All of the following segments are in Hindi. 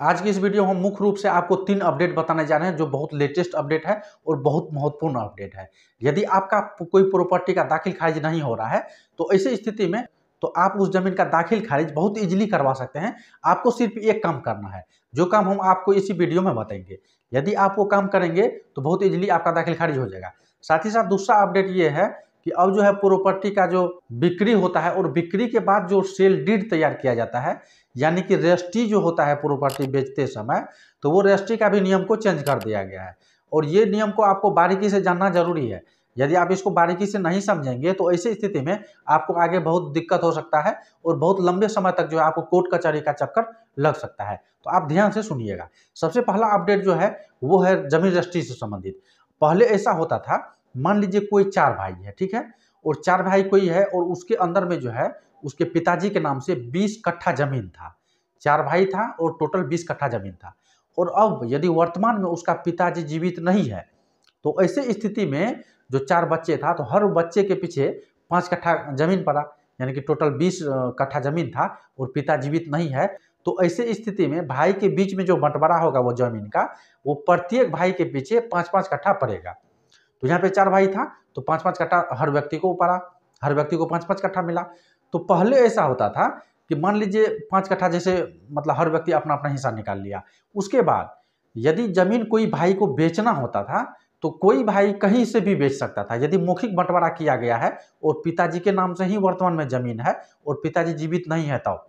आज की इस वीडियो में हम मुख्य रूप से आपको 3 अपडेट बताने जा रहे हैं जो बहुत लेटेस्ट अपडेट है और बहुत महत्वपूर्ण अपडेट है। यदि आपका कोई प्रॉपर्टी का दाखिल खारिज नहीं हो रहा है तो ऐसी स्थिति में तो आप उस जमीन का दाखिल खारिज बहुत इजीली करवा सकते हैं। आपको सिर्फ एक काम करना है, जो काम हम आपको इसी वीडियो में बताएंगे। यदि आप वो काम करेंगे तो बहुत इजीली आपका दाखिल खारिज हो जाएगा। साथ ही साथ दूसरा अपडेट ये है कि अब जो है प्रॉपर्टी का जो बिक्री होता है और बिक्री के बाद जो सेल डीड तैयार किया जाता है, यानी कि रजिस्ट्री जो होता है प्रॉपर्टी बेचते समय, तो वो रजिस्ट्री का भी नियम को चेंज कर दिया गया है। और ये नियम को आपको बारीकी से जानना जरूरी है। यदि आप इसको बारीकी से नहीं समझेंगे तो ऐसी स्थिति में आपको आगे बहुत दिक्कत हो सकता है और बहुत लंबे समय तक जो है आपको कोर्ट कचहरी का चक्कर लग सकता है। तो आप ध्यान से सुनिएगा। सबसे पहला अपडेट जो है वो है जमीन रजिस्ट्री से संबंधित। पहले ऐसा होता था, मान लीजिए कोई 4 भाई है, ठीक है, और 4 भाई कोई है और उसके अंदर में जो है उसके पिताजी के नाम से 20 कट्ठा जमीन था। 4 भाई था और टोटल 20 कट्ठा जमीन था। और अब यदि वर्तमान में उसका पिताजी जीवित नहीं है तो ऐसे स्थिति में जो 4 बच्चे था तो हर बच्चे के पीछे 5 कट्ठा जमीन पड़ा, यानी कि टोटल 20 कट्ठा जमीन था और पिता जीवित नहीं है। तो ऐसे स्थिति में भाई के बीच में जो बंटवारा होगा वो जमीन का, वो प्रत्येक भाई के पीछे 5-5 कट्ठा पड़ेगा। तो यहाँ पे 4 भाई था तो 5-5 कट्ठा हर व्यक्ति को पड़ा, हर व्यक्ति को 5-5 कट्ठा मिला। तो पहले ऐसा होता था कि मान लीजिए 5 कट्ठा जैसे मतलब हर व्यक्ति अपना अपना हिस्सा निकाल लिया। उसके बाद यदि जमीन कोई भाई को बेचना होता था तो कोई भाई कहीं से भी बेच सकता था। यदि मौखिक बंटवारा किया गया है और पिताजी के नाम से ही वर्तमान में जमीन है और पिताजी जीवित नहीं है तब,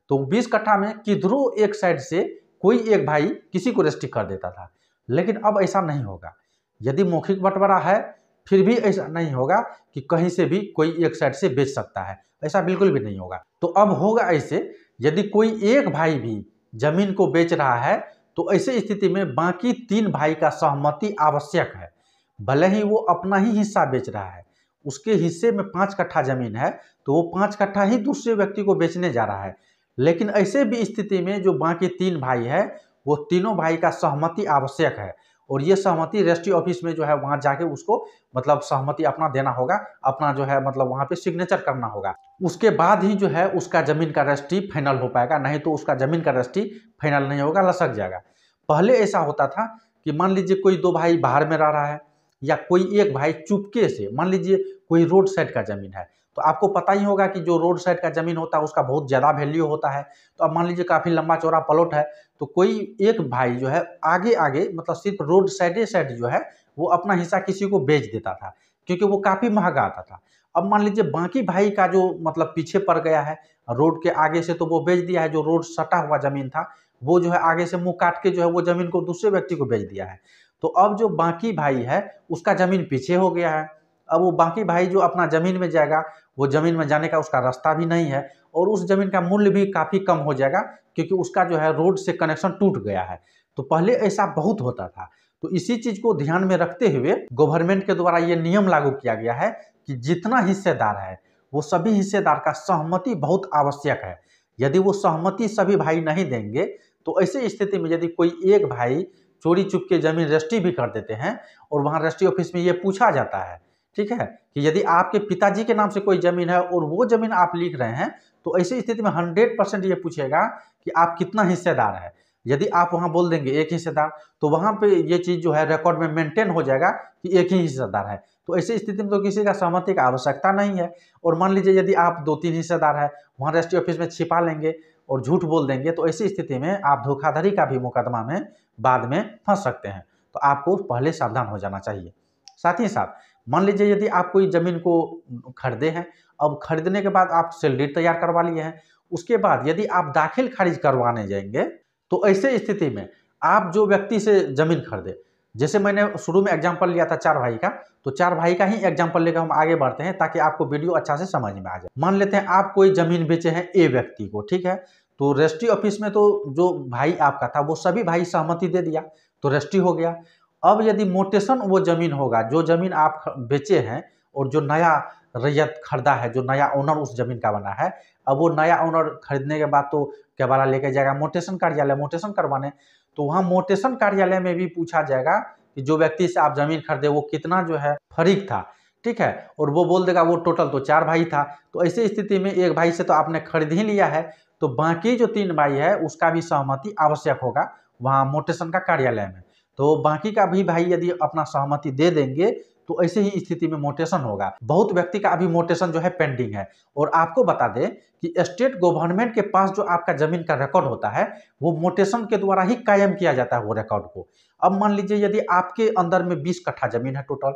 तो 20 कट्ठा में किधरों एक साइड से कोई एक भाई किसी को रजिस्ट्री कर देता था। लेकिन अब ऐसा नहीं होगा। यदि मौखिक बंटवारा है फिर भी ऐसा नहीं होगा कि कहीं से भी कोई एक साइड से बेच सकता है, ऐसा बिल्कुल भी नहीं होगा। तो अब होगा ऐसे, यदि कोई एक भाई भी जमीन को बेच रहा है तो ऐसे स्थिति में बाकी 3 भाई का सहमति आवश्यक है। भले ही वो अपना ही हिस्सा बेच रहा है, उसके हिस्से में 5 कट्ठा जमीन है तो वो 5 कट्ठा ही दूसरे व्यक्ति को बेचने जा रहा है। लेकिन ऐसे भी स्थिति में जो बाकी 3 भाई है वो तीनों भाई का सहमति आवश्यक है। और ये सहमति रजिस्ट्री ऑफिस में जो है वहाँ जाके उसको मतलब सहमति अपना देना होगा, अपना जो है मतलब वहाँ पे सिग्नेचर करना होगा। उसके बाद ही जो है उसका ज़मीन का रजिस्ट्री फाइनल हो पाएगा, नहीं तो उसका ज़मीन का रजिस्ट्री फाइनल नहीं होगा, लसक जाएगा। पहले ऐसा होता था कि मान लीजिए कोई 2 भाई बाहर में रह रहा है या कोई एक भाई चुपके से, मान लीजिए कोई रोड साइड का ज़मीन है, तो आपको पता ही होगा कि जो रोड साइड का ज़मीन होता है उसका बहुत ज़्यादा वैल्यू होता है। तो अब मान लीजिए काफ़ी लंबा चौड़ा प्लॉट है तो कोई एक भाई जो है आगे आगे मतलब सिर्फ रोड साइड जो है वो अपना हिस्सा किसी को बेच देता था, क्योंकि वो काफ़ी महंगा आता था। अब मान लीजिए बाकी भाई का जो मतलब पीछे पड़ गया है रोड के आगे से, तो वो बेच दिया है। जो रोड सटा हुआ ज़मीन था वो जो है आगे से मुँह काट के जो है वो ज़मीन को दूसरे व्यक्ति को बेच दिया है। तो अब जो बाकी भाई है उसका ज़मीन पीछे हो गया है। अब वो बाकी भाई जो अपना ज़मीन में जाएगा, वो ज़मीन में जाने का उसका रास्ता भी नहीं है और उस ज़मीन का मूल्य भी काफ़ी कम हो जाएगा, क्योंकि उसका जो है रोड से कनेक्शन टूट गया है। तो पहले ऐसा बहुत होता था। तो इसी चीज़ को ध्यान में रखते हुए गवर्नमेंट के द्वारा ये नियम लागू किया गया है कि जितना हिस्सेदार है वो सभी हिस्सेदार का सहमति बहुत आवश्यक है। यदि वो सहमति सभी भाई नहीं देंगे तो ऐसी स्थिति में यदि कोई एक भाई चोरी चुप के जमीन रजिस्ट्री भी कर देते हैं और वहाँ रजिस्ट्री ऑफिस में ये पूछा जाता है, ठीक है, कि यदि आपके पिताजी के नाम से कोई ज़मीन है और वो ज़मीन आप लिख रहे हैं, तो ऐसी स्थिति में 100% ये पूछेगा कि आप कितना हिस्सेदार है। यदि आप वहाँ बोल देंगे एक हिस्सेदार, तो वहाँ पे ये चीज़ जो है रिकॉर्ड में मेंटेन हो जाएगा कि एक ही हिस्सेदार है। तो ऐसी स्थिति में तो किसी का सहमति का आवश्यकता नहीं है। और मान लीजिए यदि आप 2-3 हिस्सेदार है, वहाँ रजिस्ट्री ऑफिस में छिपा लेंगे और झूठ बोल देंगे, तो ऐसी स्थिति में आप धोखाधड़ी का भी मुकदमा में बाद में फंस सकते हैं। तो आपको पहले सावधान हो जाना चाहिए। साथ ही साथ मान लीजिए यदि आप कोई ज़मीन को खरीदे हैं, अब खरीदने के बाद आप सेल डीड तैयार करवा लिए हैं, उसके बाद यदि आप दाखिल खारिज करवाने जाएंगे तो ऐसे स्थिति में आप जो व्यक्ति से ज़मीन खरीदे, जैसे मैंने शुरू में एग्जाम्पल लिया था 4 भाई का, तो 4 भाई का ही एग्जाम्पल लेकर हम आगे बढ़ते हैं ताकि आपको वीडियो अच्छा से समझ में आ जाए। मान लेते हैं आप कोई ज़मीन बेचे हैं ए व्यक्ति को, ठीक है, तो रजिस्ट्री ऑफिस में तो जो भाई आपका था वो सभी भाई सहमति दे दिया तो रजिस्ट्री हो गया। अब यदि मोटेशन वो ज़मीन होगा, जो ज़मीन आप बेचे हैं और जो नया रैयत खरीदा है, जो नया ओनर उस ज़मीन का बना है, अब वो नया ओनर खरीदने के बाद तो केबारा लेके जाएगा मोटेशन कार्यालय मोटेशन करवाने। तो वहाँ मोटेशन कार्यालय में भी पूछा जाएगा कि जो व्यक्ति से आप ज़मीन खरीदे वो कितना जो है फरीक था, ठीक है, और वो बोल देगा वो टोटल तो 4 भाई था। तो ऐसी स्थिति में एक भाई से तो आपने खरीद ही लिया है, तो बाकी जो 3 भाई है उसका भी सहमति आवश्यक होगा वहाँ म्यूटेशन का कार्यालय में। तो बाकी का भी भाई यदि अपना सहमति दे देंगे तो ऐसे ही स्थिति में म्यूटेशन होगा। बहुत व्यक्ति का अभी म्यूटेशन जो है पेंडिंग है। और आपको बता दें कि स्टेट गवर्नमेंट के पास जो आपका जमीन का रिकॉर्ड होता है वो म्यूटेशन के द्वारा ही कायम किया जाता है वो रिकॉर्ड को। अब मान लीजिए यदि आपके अंदर में 20 कट्ठा जमीन है टोटल,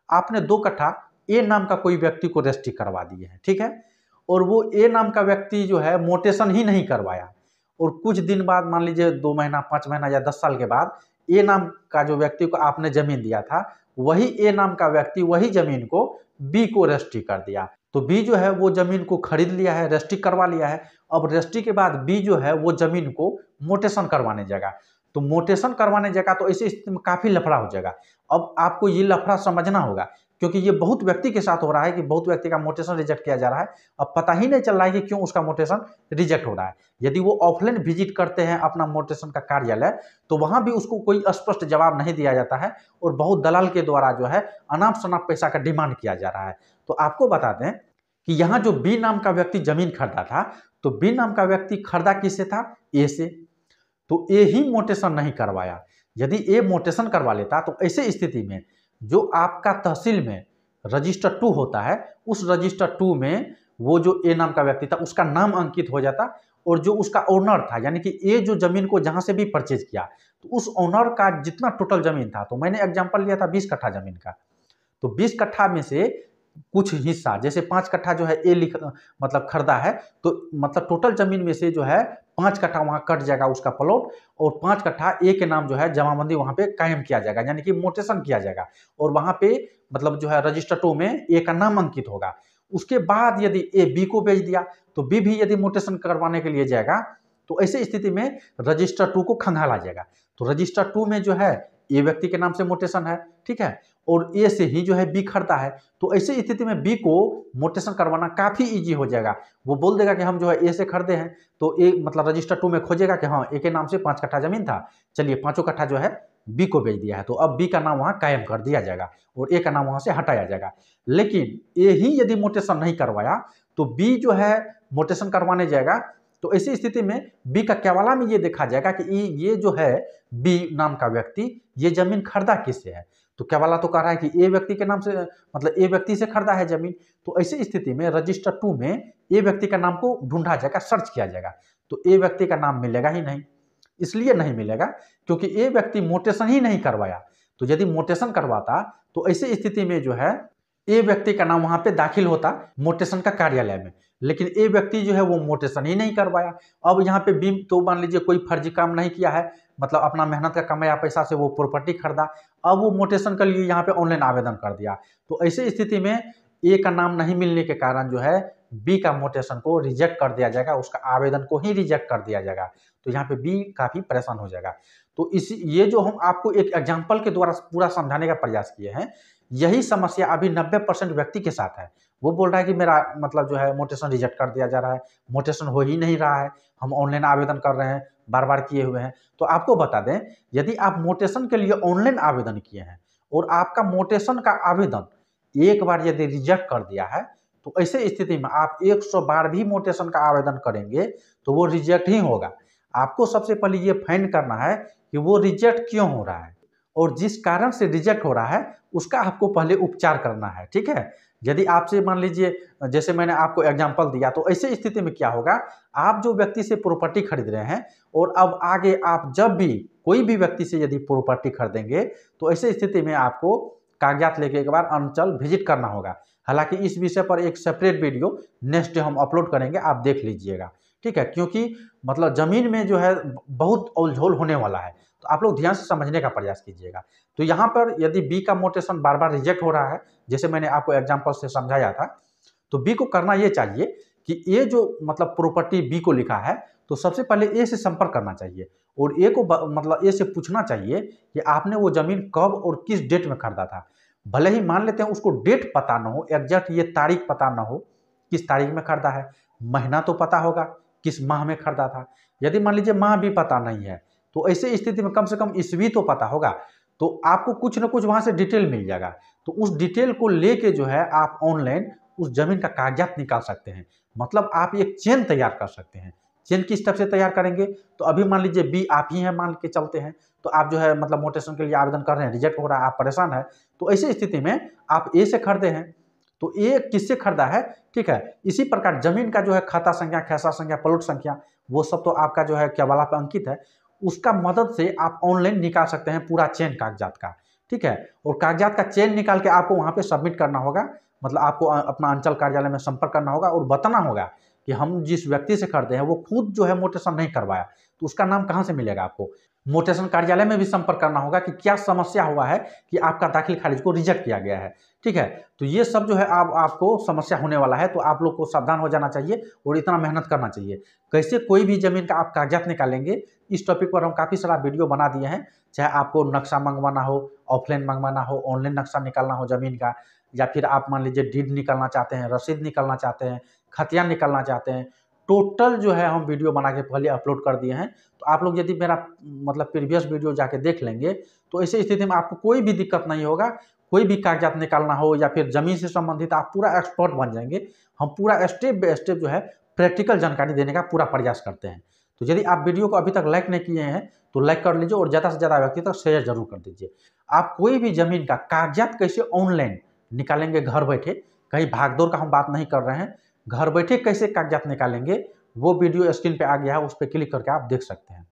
आपने 2 कट्ठा ए नाम का कोई व्यक्ति को रजिस्ट्री करवा दिए है, ठीक है, और वो ए नाम का व्यक्ति जो है म्यूटेशन ही नहीं करवाया, और कुछ दिन बाद मान लीजिए 2 महीना 5 महीना या 10 साल के बाद ए नाम का जो व्यक्ति को आपने जमीन दिया था वही ए नाम का व्यक्ति वही जमीन को बी को रजिस्ट्री कर दिया। तो बी जो है वो जमीन को खरीद लिया है, रजिस्ट्री करवा लिया है। अब रजिस्ट्री के बाद बी जो है वो जमीन को म्यूटेशन करवाने जाएगा। तो म्यूटेशन करवाने जाएगा तो ऐसी स्थिति में काफी लफड़ा हो जाएगा। अब आपको ये लफड़ा समझना होगा क्योंकि ये बहुत व्यक्ति के साथ हो रहा है कि बहुत व्यक्ति का म्यूटेशन रिजेक्ट किया जा रहा है। अब पता ही नहीं चल रहा है कि क्यों उसका म्यूटेशन रिजेक्ट हो रहा है। यदि वो ऑफलाइन विजिट करते हैं अपना म्यूटेशन का कार्यालय तो वहां भी उसको कोई स्पष्ट जवाब नहीं दिया जाता है और बहुत दलाल के द्वारा जो है अनाप शनाप पैसा का डिमांड किया जा रहा है। तो आपको बता दें कि यहाँ जो बी नाम का व्यक्ति जमीन खरीदा था तो बी नाम का व्यक्ति खरीदा किससे था? ए से। तो ए ही म्यूटेशन नहीं करवाया। यदि ए म्यूटेशन करवा लेता तो ऐसे स्थिति में जो आपका तहसील में रजिस्टर 2 होता है उस रजिस्टर 2 में वो जो ए नाम का व्यक्ति था उसका नाम अंकित हो जाता और जो उसका ओनर था यानी कि ए जो जमीन को जहां से भी परचेज किया तो उस ओनर का जितना टोटल जमीन था, तो मैंने एग्जांपल लिया था 20 कट्ठा जमीन का, तो 20 कट्ठा में से कुछ हिस्सा जैसे 5 कट्ठा जो है ए मतलब खरीदा है तो मतलब टोटल जमीन में से जो है 5 कट्ठा वहाँ कट जाएगा उसका प्लॉट और 5 कट्ठा ए के नाम जो है जमाबंदी वहाँ पे कायम किया जाएगा यानी कि म्यूटेशन किया जाएगा और वहाँ पे मतलब जो है रजिस्टर 2 में ए का नाम अंकित होगा। उसके बाद यदि ए बी को बेच दिया तो बी भी यदि म्यूटेशन करवाने के लिए जाएगा तो ऐसे स्थिति में रजिस्टर 2 को खंगाला जाएगा। तो रजिस्टर 2 में जो है ए व्यक्ति के नाम से म्यूटेशन है, ठीक है, और ए से ही जो है बी खरीदा है। तो ऐसी स्थिति में बी को म्यूटेशन करवाना काफी इजी हो जाएगा। वो बोल देगा कि हम जो है ए से खरीदे हैं तो ए मतलब रजिस्टर 2 में खोजेगा कि हाँ ए के नाम से 5 कट्ठा जमीन था, चलिए 5 कट्ठा जो है बी को बेच दिया है तो अब बी का नाम वहाँ कायम कर दिया जाएगा और ए का नाम वहाँ से हटाया जाएगा। लेकिन ए ही यदि म्यूटेशन नहीं करवाया तो बी जो है म्यूटेशन करवाने जाएगा तो ऐसी स्थिति में बी का केवाला में ये देखा जाएगा कि ये जो है बी नाम का व्यक्ति ये जमीन खरीदा किससे है। तो केवाला तो कह रहा है कि ए व्यक्ति के नाम से मतलब ए व्यक्ति से खरीदा है जमीन। तो ऐसी स्थिति में रजिस्टर 2 में ए व्यक्ति का नाम को ढूंढा जाएगा, सर्च किया जाएगा तो ए व्यक्ति का नाम मिलेगा ही नहीं। इसलिए नहीं मिलेगा क्योंकि ए व्यक्ति म्यूटेशन ही नहीं करवाया। तो यदि म्यूटेशन करवाता तो ऐसी स्थिति में जो है ए व्यक्ति का नाम वहां पे दाखिल होता म्यूटेशन का कार्यालय में, लेकिन ए व्यक्ति जो है वो म्यूटेशन ही नहीं करवाया। अब यहाँ पे बी तो मान लीजिए कोई फर्जी काम नहीं किया है, मतलब अपना मेहनत का कमाया पैसा से वो प्रॉपर्टी खरीदा, अब वो म्यूटेशन के लिए यहाँ पे ऑनलाइन आवेदन कर दिया। तो ऐसी स्थिति में ए का नाम नहीं मिलने के कारण जो है बी का म्यूटेशन को रिजेक्ट कर दिया जाएगा, उसका आवेदन को ही रिजेक्ट कर दिया जाएगा। तो यहाँ पे बी काफी परेशान हो जाएगा। तो ये जो हम आपको एक एग्जाम्पल के द्वारा पूरा समझाने का प्रयास किए हैं, यही समस्या अभी 90% व्यक्ति के साथ है। वो बोल रहा है कि मेरा मतलब जो है म्यूटेशन रिजेक्ट कर दिया जा रहा है, म्यूटेशन हो ही नहीं रहा है, हम ऑनलाइन आवेदन कर रहे हैं, बार बार किए हुए हैं। तो आपको बता दें यदि आप म्यूटेशन के लिए ऑनलाइन आवेदन किए हैं और आपका म्यूटेशन का आवेदन एक बार यदि रिजेक्ट कर दिया है तो ऐसे स्थिति में आप 100 बार भी म्यूटेशन का आवेदन करेंगे तो वो रिजेक्ट ही होगा। आपको सबसे पहले ये फाइंड करना है कि वो रिजेक्ट क्यों हो रहा है और जिस कारण से रिजेक्ट हो रहा है उसका आपको पहले उपचार करना है, ठीक है। यदि आपसे मान लीजिए जैसे मैंने आपको एग्जांपल दिया तो ऐसे स्थिति में क्या होगा, आप जो व्यक्ति से प्रॉपर्टी खरीद रहे हैं और अब आगे आप जब भी कोई भी व्यक्ति से यदि प्रॉपर्टी खरीदेंगे तो ऐसे स्थिति में आपको कागजात लेके एक बार अंचल विजिट करना होगा। हालांकि इस विषय पर एक सेपरेट वीडियो नेक्स्ट डे हम अपलोड करेंगे, आप देख लीजिएगा, ठीक है, क्योंकि मतलब जमीन में जो है बहुत उलझोल होने वाला है, तो आप लोग ध्यान से समझने का प्रयास कीजिएगा। तो यहाँ पर यदि बी का म्यूटेशन बार बार रिजेक्ट हो रहा है, जैसे मैंने आपको एग्जांपल से समझाया था, तो बी को करना ये चाहिए कि ये जो मतलब प्रॉपर्टी बी को लिखा है तो सबसे पहले ए से संपर्क करना चाहिए और ए को मतलब ए से पूछना चाहिए कि आपने वो जमीन कब और किस डेट में खरीदा था। भले ही मान लेते हैं उसको डेट पता ना हो, एग्जैक्ट ये तारीख पता ना हो किस तारीख में खरीदा है, महीना तो पता होगा किस माह में खरीदा था। यदि मान लीजिए माह भी पता नहीं है तो ऐसे स्थिति में कम से कम ईस्वी तो पता होगा, तो आपको कुछ ना कुछ वहां से डिटेल मिल जाएगा। तो उस डिटेल को लेके जो है आप ऑनलाइन उस जमीन का कागजात निकाल सकते हैं, मतलब आप एक चेन तैयार कर सकते हैं चेन किस टाइप से तैयार करेंगे, तो अभी मान लीजिए बी आप ही हैं, मान के चलते हैं, तो आप जो है मतलब म्यूटेशन के लिए आवेदन कर रहे हैं, रिजेक्ट हो रहा है, आप परेशान है, तो ऐसी स्थिति में आप ए से खरीदे हैं, तो ए किससे खरीदा है, ठीक है। इसी प्रकार जमीन का जो है खाता संख्या, खेसा संख्या, प्लॉट संख्या, वो सब तो आपका जो है केवाला पे अंकित है, उसका मदद से आप ऑनलाइन निकाल सकते हैं पूरा चेन कागजात का, ठीक है। और कागजात का चेन निकाल के आपको वहाँ पे सबमिट करना होगा, मतलब आपको अपना अंचल कार्यालय में संपर्क करना होगा और बताना होगा कि हम जिस व्यक्ति से खरीदे हैं वो खुद जो है म्यूटेशन नहीं करवाया, तो उसका नाम कहाँ से मिलेगा आपको। म्यूटेशन कार्यालय में भी संपर्क करना होगा कि क्या समस्या हुआ है कि आपका दाखिल खारिज को रिजेक्ट किया गया है, ठीक है। तो ये सब जो है आपको समस्या होने वाला है, तो आप लोग को सावधान हो जाना चाहिए और इतना मेहनत करना चाहिए। कैसे कोई भी जमीन का आप कागजात निकालेंगे, इस टॉपिक पर हम काफ़ी सारा वीडियो बना दिए हैं, चाहे आपको नक्शा मंगवाना हो, ऑफलाइन मंगवाना हो, ऑनलाइन नक्शा निकालना हो जमीन का, या फिर आप मान लीजिए डीड निकालना चाहते हैं, रसीद निकालना चाहते हैं, खतियान निकालना चाहते हैं, टोटल जो है हम वीडियो बना के पहले अपलोड कर दिए हैं। तो आप लोग यदि मेरा मतलब प्रीवियस वीडियो जाके देख लेंगे, तो ऐसी स्थिति में आपको कोई भी दिक्कत नहीं होगा। कोई भी कागजात निकालना हो या फिर ज़मीन से संबंधित आप पूरा एक्सपर्ट बन जाएंगे। हम पूरा स्टेप बाय स्टेप जो है प्रैक्टिकल जानकारी देने का पूरा प्रयास करते हैं। तो यदि आप वीडियो को अभी तक लाइक नहीं किए हैं, तो लाइक कर लीजिए और ज़्यादा से ज़्यादा व्यक्ति तक शेयर जरूर कर दीजिए। आप कोई भी ज़मीन का कागजात कैसे ऑनलाइन निकालेंगे घर बैठे, कहीं भागदौड़ का हम बात नहीं कर रहे हैं, घर बैठे कैसे कागजात निकालेंगे, वो वीडियो स्क्रीन पे आ गया है, उस पर क्लिक करके आप देख सकते हैं।